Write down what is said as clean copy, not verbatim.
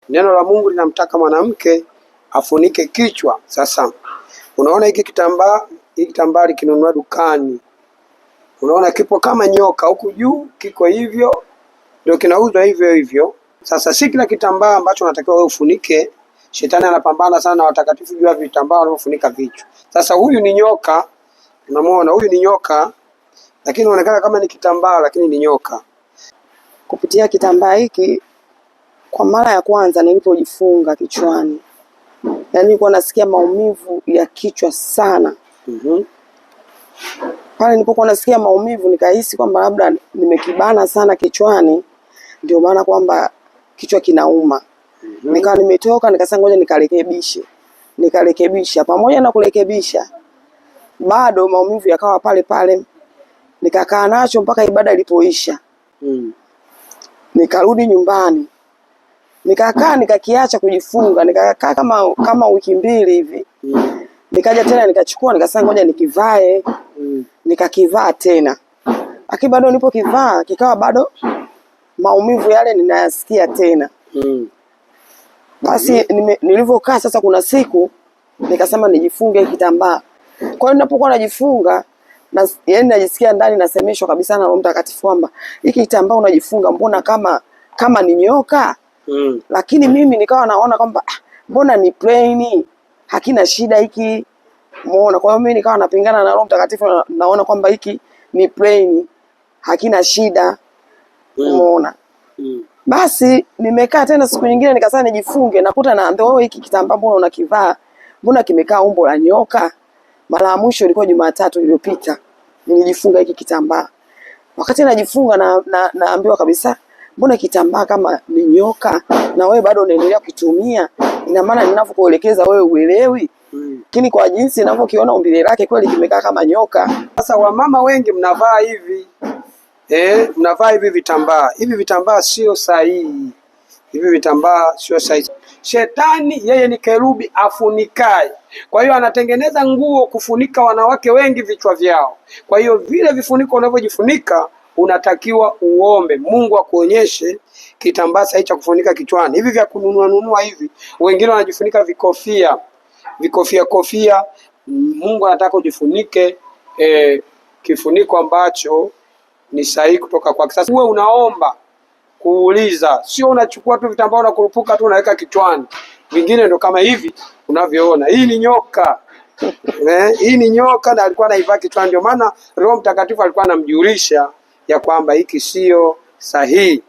Neno la Mungu linamtaka mwanamke afunike kichwa. Sasa unaona hiki kitambaa likinunua dukani, unaona kipo kama nyoka, huku juu kiko hivyo, ndio kinauzwa hivyo hivyo. Sasa si kila kitambaa ambacho unatakiwa wewe ufunike. Shetani anapambana sana na watakatifu juu ya vitambaa wanavyofunika vichwa. Sasa huyu ni nyoka, unamuona huyu ni nyoka, lakini inaonekana kama ni kitambaa lakini ni nyoka. Kupitia kitambaa hiki, kwa mara ya kwanza nilipojifunga kichwani, yaani nilikuwa nasikia maumivu ya kichwa sana. Pale nilipokuwa nasikia maumivu nikahisi kwamba labda nimekibana sana kichwani, ndio maana kwamba kichwa kinauma. Nikawa nimetoka nikasema ngoja nikarekebisha. Pamoja na kurekebisha, bado maumivu yakawa pale pale. Nikakaa nacho mpaka ibada ilipoisha. Nikarudi nyumbani. Nikakaa nikakiacha kujifunga, nikakaa kama wiki 2 hivi. Nikaja tena nikachukua nikasema ngoja nikivae. Nikakivaa tena. Lakini bado nilipokivaa kikawa bado maumivu yale ninayasikia tena. Basi nilivyokaa sasa, kuna siku nikasema nijifunge kitambaa. Kwa hiyo ninapokuwa najifunga yaani najisikia ndani nasemeshwa kabisa na Roho Mtakatifu kwamba hiki kitambaa unajifunga mbona kama ni nyoka? Lakini mimi nikawa naona kwamba mbona ni plain, hakina shida hiki. Umeona? Kwa hiyo mimi nikawa napingana na Roho Mtakatifu, naona kwamba hiki ni plain, hakina shida. Umeona? Basi nimekaa tena siku nyingine nikasema nijifunge, nakuta naambiwa wewe hiki kitambaa mbona unakivaa? Mbona kimekaa umbo la nyoka? Mara ya mwisho ilikuwa Jumatatu iliyopita. Nilijifunga hiki kitambaa. Wakati najifunga naambiwa kabisa, mbona kitambaa kama ni nyoka na wewe bado unaendelea kutumia? Ina maana ninavyokuelekeza wewe uelewi. Lakini kwa jinsi ninavyokiona umbile lake kweli kimekaa kama nyoka. Sasa wamama wengi mnavaa hivi. Mnavaa hivi vitambaa. Hivi vitambaa sio sahihi. Hivi vitambaa sio sahihi. Shetani yeye ni kerubi afunikaye. Kwa hiyo anatengeneza nguo kufunika wanawake wengi vichwa vyao. Kwa hiyo vile vifuniko unavyojifunika unatakiwa uombe Mungu akuonyeshe kitambaa sahihi cha kufunika kichwani. Hivi vya kununua hivi, wengine wanajifunika kofia. Mungu anataka ujifunike kifuniko ambacho ni sahihi kutoka kwa sasa. Uwe unaomba kuuliza, sio unachukua tu vitambaa unakurupuka tu unaweka kichwani. Vingine ndo kama hivi unavyoona. Hii ni nyoka. Hii ni nyoka na alikuwa anaivaa kichwani, ndio maana Roho Mtakatifu alikuwa anamjulisha ya kwamba hiki sio sahihi.